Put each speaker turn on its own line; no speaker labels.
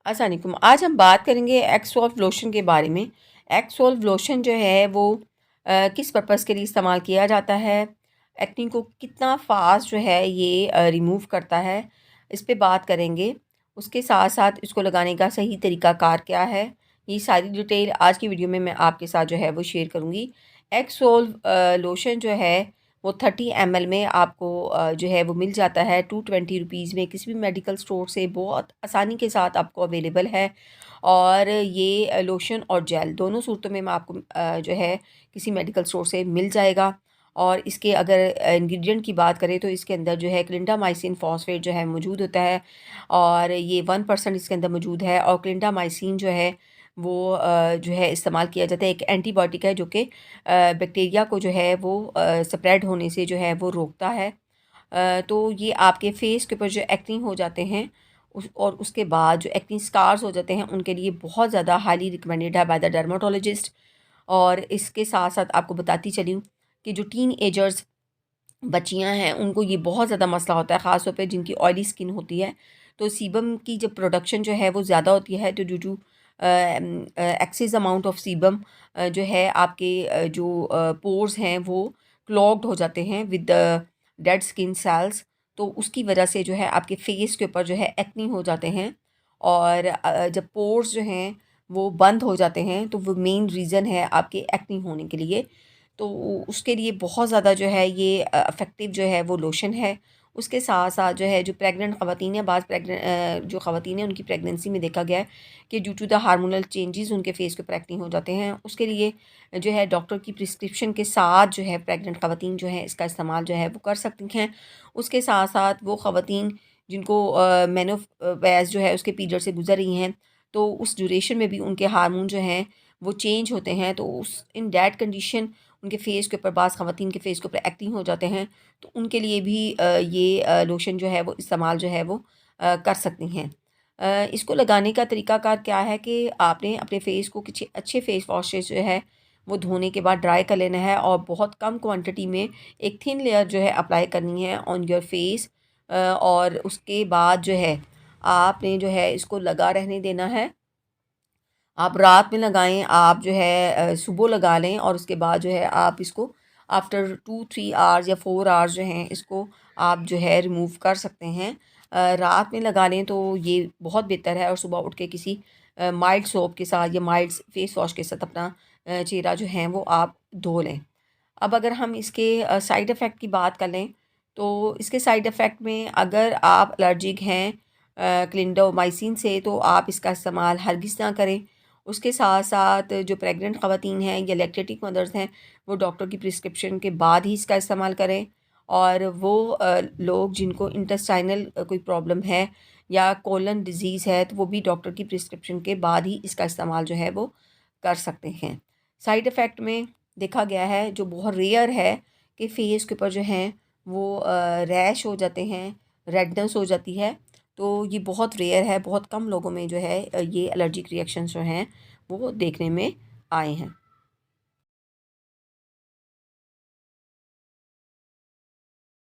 अस्सलामुअलैकुम। आज हम बात करेंगे एक्सोल्व लोशन के बारे में। एक्सोल्व लोशन जो है वो किस पर्पज़ के लिए इस्तेमाल किया जाता है, एक्ने को कितना फ़ास्ट जो है ये रिमूव करता है, इस पे बात करेंगे। उसके साथ साथ इसको लगाने का सही तरीक़ाकार क्या है, ये सारी डिटेल आज की वीडियो में मैं आपके साथ जो है वो शेयर करूँगी। एक्सोल्व लोशन जो है वो 30 ml में आपको जो है वो मिल जाता है 220 रुपीज़ में किसी भी मेडिकल स्टोर से बहुत आसानी के साथ आपको अवेलेबल है। और ये लोशन और जेल दोनों सूरतों में मैं आपको जो है किसी मेडिकल स्टोर से मिल जाएगा। और इसके अगर इंग्रेडिएंट की बात करें तो इसके अंदर जो है क्लिंडामाइसिन फॉस्फेट जो है मौजूद होता है और ये 1% इसके अंदर मौजूद है। और क्लिंडामाइसिन जो है वो जो है इस्तेमाल किया जाता है, एक एंटीबायोटिक है जो कि बैक्टीरिया को जो है वो स्प्रेड होने से जो है वो रोकता है। तो ये आपके फेस के ऊपर जो एक्ने हो जाते हैं और उसके बाद जो एक्ने स्कार्स हो जाते हैं उनके लिए बहुत ज़्यादा हाईली रिकमेंडेड है बाय द डर्माटोलॉजिस्ट। और इसके साथ साथ आपको बताती चली हूँ कि जो टीन एजर्स बच्चियाँ हैं उनको ये बहुत ज़्यादा मसला होता है, ख़ास तौर पे जिनकी ऑयली स्किन होती है। तो सीबम की जब प्रोडक्शन जो है वो ज़्यादा होती है तो due to excess amount of sebum जो है आपके जो पोर्स हैं वो क्लॉग्ड हो जाते हैं विद डेड स्किन सेल्स। तो उसकी वजह से जो है आपके फेस के ऊपर जो है एक्ने हो जाते हैं। और जब पोर्स जो हैं वो बंद हो जाते हैं तो वो मेन रीज़न है आपके एक्ने होने के लिए। तो उसके लिए बहुत ज़्यादा जो है ये इफ़ेक्टिव जो है वो लोशन है। उसके साथ-साथ जो है जो प्रेग्नेंट ख़वातीन हैं, बाज़ जो ख़वातीन हैं उनकी प्रेगनेंसी में देखा गया है कि due to the hormonal changes उनके फेस के ऊपर एक्ने हो जाते हैं। उसके लिए जो है डॉक्टर की प्रिस्क्रिप्शन के साथ जो है प्रेग्नेंट ख़वातीन जो हैं इसका इस्तेमाल जो है वो कर सकती हैं। उसके साथ-साथ वो ख़वातीन जिनको मेनोपॉज़ जो है उसके पीरियड से गुज़र रही हैं, तो उस ड्यूरेशन में भी उनके हार्मोन जो हैं वो चेंज होते हैं। तो उस इन दैट कंडीशन उनके फेस के ऊपर बाज़ ख़वातीन के फेस के ऊपर एक्ने हो जाते हैं, तो उनके लिए भी ये लोशन जो है वो इस्तेमाल जो है वो कर सकती हैं। इसको लगाने का तरीक़ाकार क्या है कि आपने अपने फेस को किसी अच्छे फेस वॉश से जो है वो धोने के बाद ड्राई कर लेना है और बहुत कम क्वांटिटी में एक थिन लेयर जो है अप्लाई करनी है ऑन योर फेस। और उसके बाद जो है आपने जो है इसको लगा रहने देना है। आप रात में लगाएँ, आप जो है सुबह लगा लें और उसके बाद जो है आप इसको आफ्टर 2-3 आवर्स या 4 आवर्स जो हैं इसको आप जो है रिमूव कर सकते हैं। रात में लगा लें तो ये बहुत बेहतर है और सुबह उठ के किसी माइल्ड सोप के साथ या माइल्ड फेस वॉश के साथ अपना चेहरा जो है वो आप धो लें। अब अगर हम इसके साइड इफ़ेक्ट की बात कर लें तो इसके साइड इफ़ेक्ट में अगर आप एलर्जिक हैं क्लिंडामाइसिन से तो आप इसका इस्तेमाल हरगिज़ ना करें। उसके साथ-साथ जो प्रेग्नेंट ख़वातीन हैं या लैक्टेटिंग मदर्स हैं वो डॉक्टर की प्रिस्क्रिप्शन के बाद ही इसका इस्तेमाल करें। और वो लोग जिनको इंटेस्टाइनल कोई प्रॉब्लम है या कोलन डिज़ीज़ है तो वो भी डॉक्टर की प्रिस्क्रिप्शन के बाद ही इसका इस्तेमाल जो है वो कर सकते हैं। साइड इफ़ेक्ट में देखा गया है जो बहुत रेयर है कि फेस के ऊपर जो हैं वो रैश हो जाते हैं, रेडनेस हो जाती है। तो ये बहुत रेयर है, बहुत कम लोगों में जो है ये एलर्जिक रिएक्शंस जो हैं वो देखने में आए हैं।